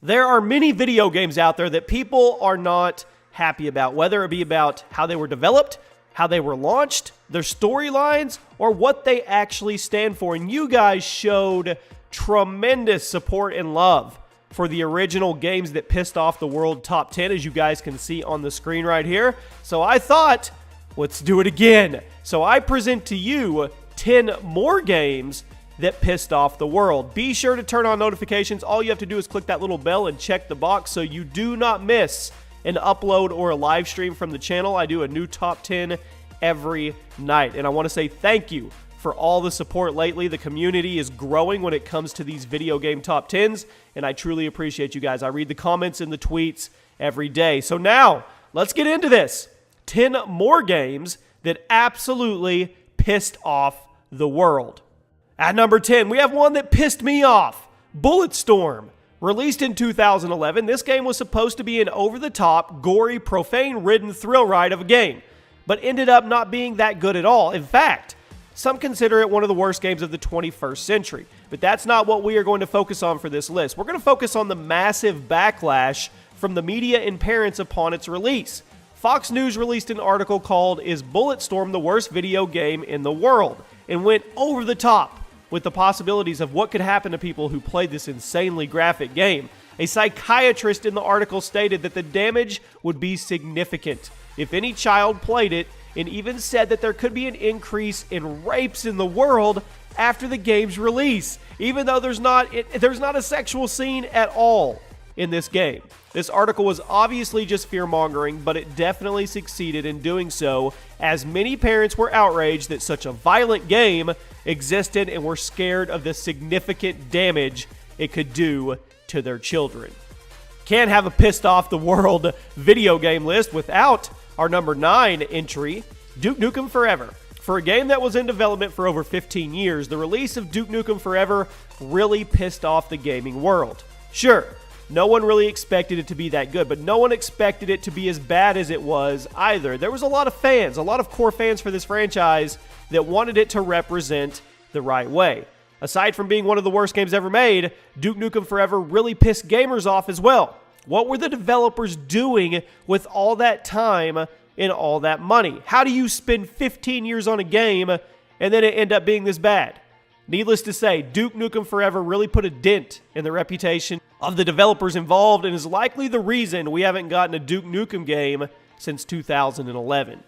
There are many video games out there that people are not happy about, whether it be about how they were developed, how they were launched, their storylines, or what they actually stand for. And you guys showed tremendous support and love for the original games that pissed off the world top 10, as you guys can see on the screen right here. So I thought, let's do it again. So I present to you 10 more games that pissed off the world. Be sure to turn on notifications. All you have to do is click that little bell and check the box so you do not miss an upload or a live stream from the channel. I do a new top 10 every night. And I want to say thank you for all the support lately. The community is growing when it comes to these video game top 10s, and I truly appreciate you guys. I read the comments and the tweets every day. So now, let's get into this. 10 more games that absolutely pissed off the world. At number 10, we have one that pissed me off. Bulletstorm. Released in 2011, this game was supposed to be an over-the-top, gory, profane-ridden thrill ride of a game, but ended up not being that good at all. In fact, some consider it one of the worst games of the 21st century. But that's not what we are going to focus on for this list. We're going to focus on the massive backlash from the media and parents upon its release. Fox News released an article called "Is Bulletstorm the Worst Video Game in the World?" and went over the top with the possibilities of what could happen to people who played this insanely graphic game. A psychiatrist in the article stated that the damage would be significant if any child played it, and even said that there could be an increase in rapes in the world after the game's release, even though there's not a sexual scene at all in this game. This article was obviously just fear-mongering, but it definitely succeeded in doing so, as many parents were outraged that such a violent game existed and were scared of the significant damage it could do to their children. Can't have a pissed off the world video game list without our number 9 entry, Duke Nukem Forever. For a game that was in development for over 15 years, the release of Duke Nukem Forever really pissed off the gaming world. Sure, no one really expected it to be that good, but no one expected it to be as bad as it was either. There was a lot of fans, a lot of core fans for this franchise that wanted it to represent the right way. Aside from being one of the worst games ever made, Duke Nukem Forever really pissed gamers off as well. What were the developers doing with all that time and all that money? How do you spend 15 years on a game and then it end up being this bad? Needless to say, Duke Nukem Forever really put a dent in the reputation of the developers involved and is likely the reason we haven't gotten a Duke Nukem game since 2011.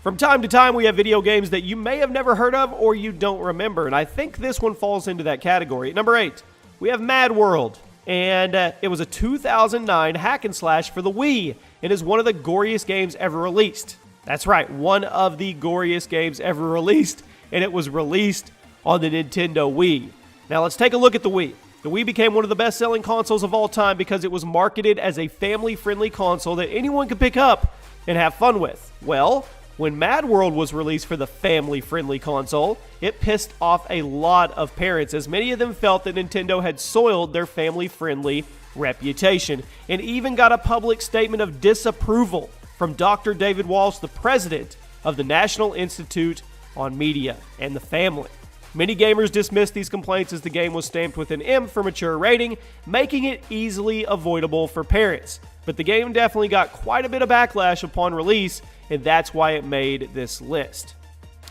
From time to time, we have video games that you may have never heard of or you don't remember, and I think this one falls into that category. At number 8, we have Mad World. And it was a 2009 hack and slash for the Wii. It is one of the goriest games ever released. That's right, one of the goriest games ever released, and it was released on the Nintendo Wii. Now let's take a look at the Wii. The Wii became one of the best-selling consoles of all time because it was marketed as a family-friendly console that anyone could pick up and have fun with. Well, when Mad World was released for the family-friendly console, it pissed off a lot of parents, as many of them felt that Nintendo had soiled their family-friendly reputation, and even got a public statement of disapproval from Dr. David Walsh, the president of the National Institute on Media and the Family. Many gamers dismissed these complaints as the game was stamped with an M for mature rating, making it easily avoidable for parents. But the game definitely got quite a bit of backlash upon release, and that's why it made this list.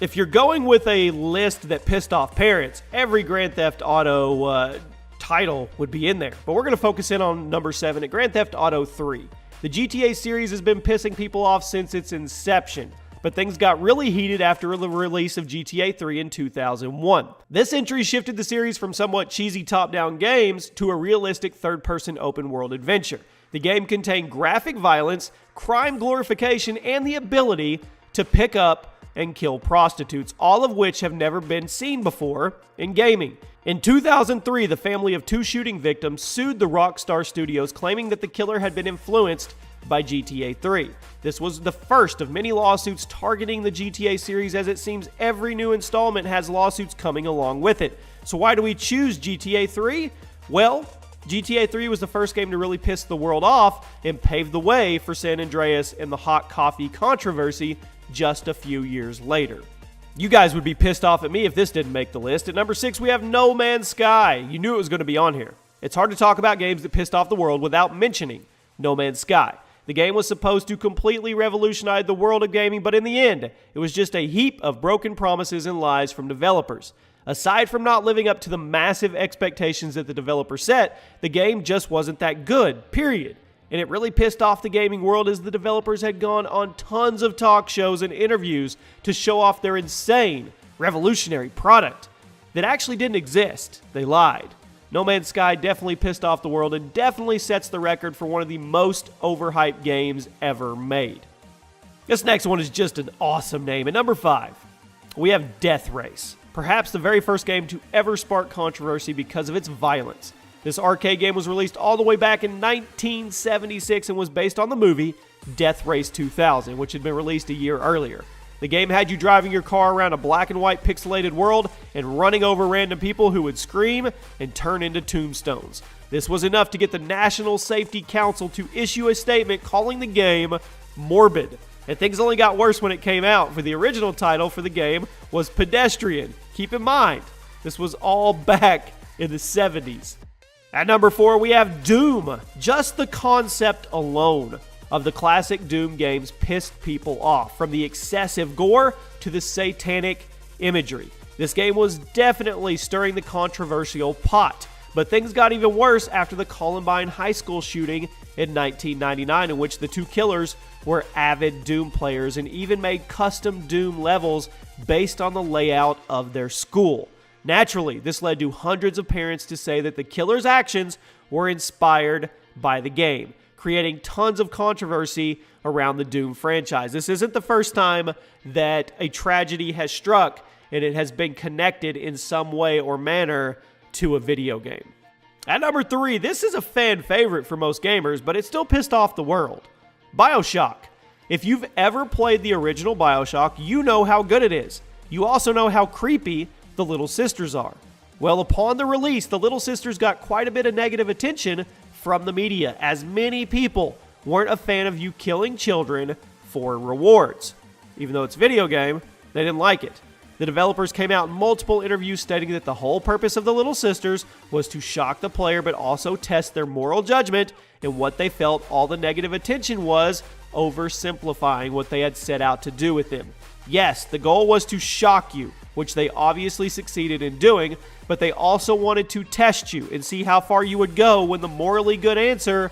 If you're going with a list that pissed off parents, every Grand Theft Auto title would be in there. But we're going to focus in on number 7 at Grand Theft Auto 3. The GTA series has been pissing people off since its inception, but things got really heated after the release of GTA 3 in 2001. This entry shifted the series from somewhat cheesy top-down games to a realistic third-person open-world adventure. The game contained graphic violence, crime glorification, and the ability to pick up and kill prostitutes, all of which have never been seen before in gaming. In 2003, the family of 2 shooting victims sued the Rockstar Studios, claiming that the killer had been influenced by GTA 3. This was the first of many lawsuits targeting the GTA series, as it seems every new installment has lawsuits coming along with it. So why do we choose GTA 3? Well, GTA 3 was the first game to really piss the world off and pave the way for San Andreas and the hot coffee controversy just a few years later. You guys would be pissed off at me if this didn't make the list. At number 6, we have No Man's Sky. You knew it was going to be on here. It's hard to talk about games that pissed off the world without mentioning No Man's Sky. The game was supposed to completely revolutionize the world of gaming, but in the end, it was just a heap of broken promises and lies from developers. Aside from not living up to the massive expectations that the developer set, the game just wasn't that good, period. And it really pissed off the gaming world as the developers had gone on tons of talk shows and interviews to show off their insane, revolutionary product that actually didn't exist. They lied. No Man's Sky definitely pissed off the world and definitely sets the record for one of the most overhyped games ever made. This next one is just an awesome name. At number 5, we have Death Race. Perhaps the very first game to ever spark controversy because of its violence. This arcade game was released all the way back in 1976 and was based on the movie Death Race 2000, which had been released a year earlier. The game had you driving your car around a black and white pixelated world and running over random people who would scream and turn into tombstones. This was enough to get the National Safety Council to issue a statement calling the game morbid. And things only got worse when it came out, for the original title for the game was Pedestrian. Keep in mind, this was all back in the 70s. At number 4, we have Doom. Just the concept alone of the classic Doom games pissed people off, from the excessive gore to the satanic imagery. This game was definitely stirring the controversial pot, but things got even worse after the Columbine High School shooting in 1999, in which the two killers were avid Doom players and even made custom Doom levels based on the layout of their school. Naturally, this led to hundreds of parents to say that the killers' actions were inspired by the game, creating tons of controversy around the Doom franchise. This isn't the first time that a tragedy has struck and it has been connected in some way or manner to a video game. At number 3, this is a fan favorite for most gamers, but it still pissed off the world. BioShock. If you've ever played the original BioShock, you know how good it is. You also know how creepy the Little Sisters are. Well, upon the release, the Little Sisters got quite a bit of negative attention from the media, as many people weren't a fan of you killing children for rewards. Even though it's a video game, they didn't like it. The developers came out in multiple interviews stating that the whole purpose of the Little Sisters was to shock the player, but also test their moral judgment and what they felt all the negative attention was oversimplifying what they had set out to do with them. Yes, the goal was to shock you, which they obviously succeeded in doing, but they also wanted to test you and see how far you would go when the morally good answer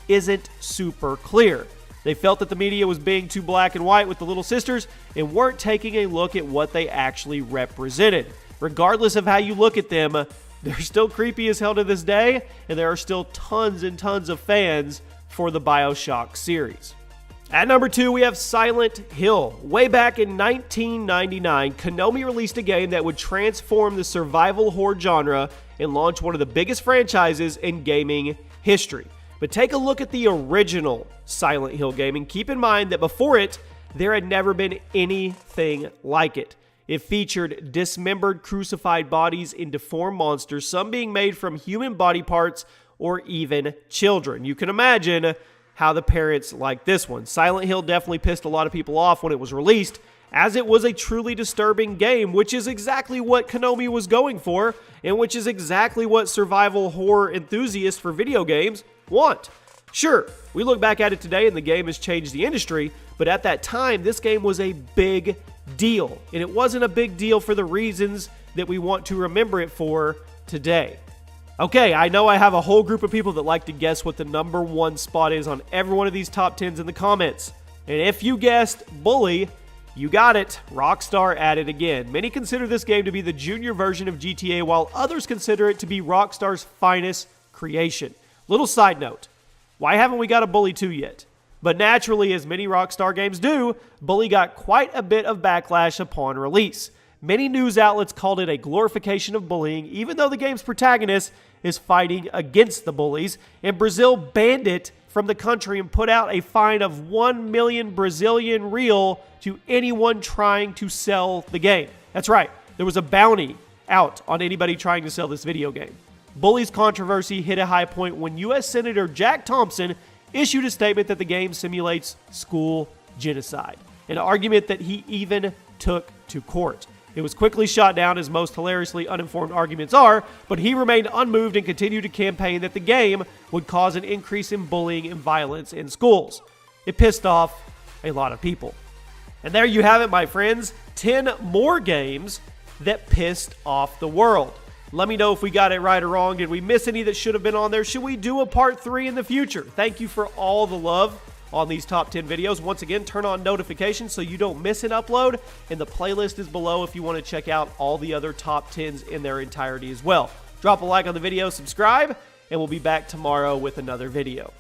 isn't super clear. They felt that the media was being too black and white with the Little Sisters and weren't taking a look at what they actually represented. Regardless of how you look at them, they're still creepy as hell to this day, and there are still tons and tons of fans for the BioShock series. At number 2, we have Silent Hill. Way back in 1999, Konami released a game that would transform the survival horror genre and launch one of the biggest franchises in gaming history. But take a look at the original Silent Hill game and keep in mind that before it, there had never been anything like it. It featured dismembered, crucified bodies and deformed monsters, some being made from human body parts or even children. You can imagine how the parents liked this one. Silent Hill definitely pissed a lot of people off when it was released, as it was a truly disturbing game, which is exactly what Konami was going for, and which is exactly what survival horror enthusiasts for video games want. Sure, we look back at it today and the game has changed the industry, but at that time, this game was a big deal, and it wasn't a big deal for the reasons that we want to remember it for today. Okay, I know I have a whole group of people that like to guess what the number 1 spot is on every one of these top 10s in the comments. And if you guessed Bully, you got it. Rockstar at it again. Many consider this game to be the junior version of GTA, while others consider it to be Rockstar's finest creation. Little side note, why haven't we got a Bully 2 yet? But naturally, as many Rockstar games do, Bully got quite a bit of backlash upon release. Many news outlets called it a glorification of bullying, even though the game's protagonist is fighting against the bullies, and Brazil banned it from the country and put out a fine of 1 million Brazilian real to anyone trying to sell the game. That's right, there was a bounty out on anybody trying to sell this video game. Bully's controversy hit a high point when U.S. Senator Jack Thompson issued a statement that the game simulates school genocide, an argument that he even took to court. It was quickly shot down, as most hilariously uninformed arguments are, but he remained unmoved and continued to campaign that the game would cause an increase in bullying and violence in schools. It pissed off a lot of people. And there you have it, my friends. 10 more games that pissed off the world. Let me know if we got it right or wrong. Did we miss any that should have been on there? Should we do a part 3 in the future? Thank you for all the love on these top 10 videos. Once again, turn on notifications so you don't miss an upload, and the playlist is below if you want to check out all the other top 10s in their entirety as well. Drop a like on the video, subscribe, and we'll be back tomorrow with another video.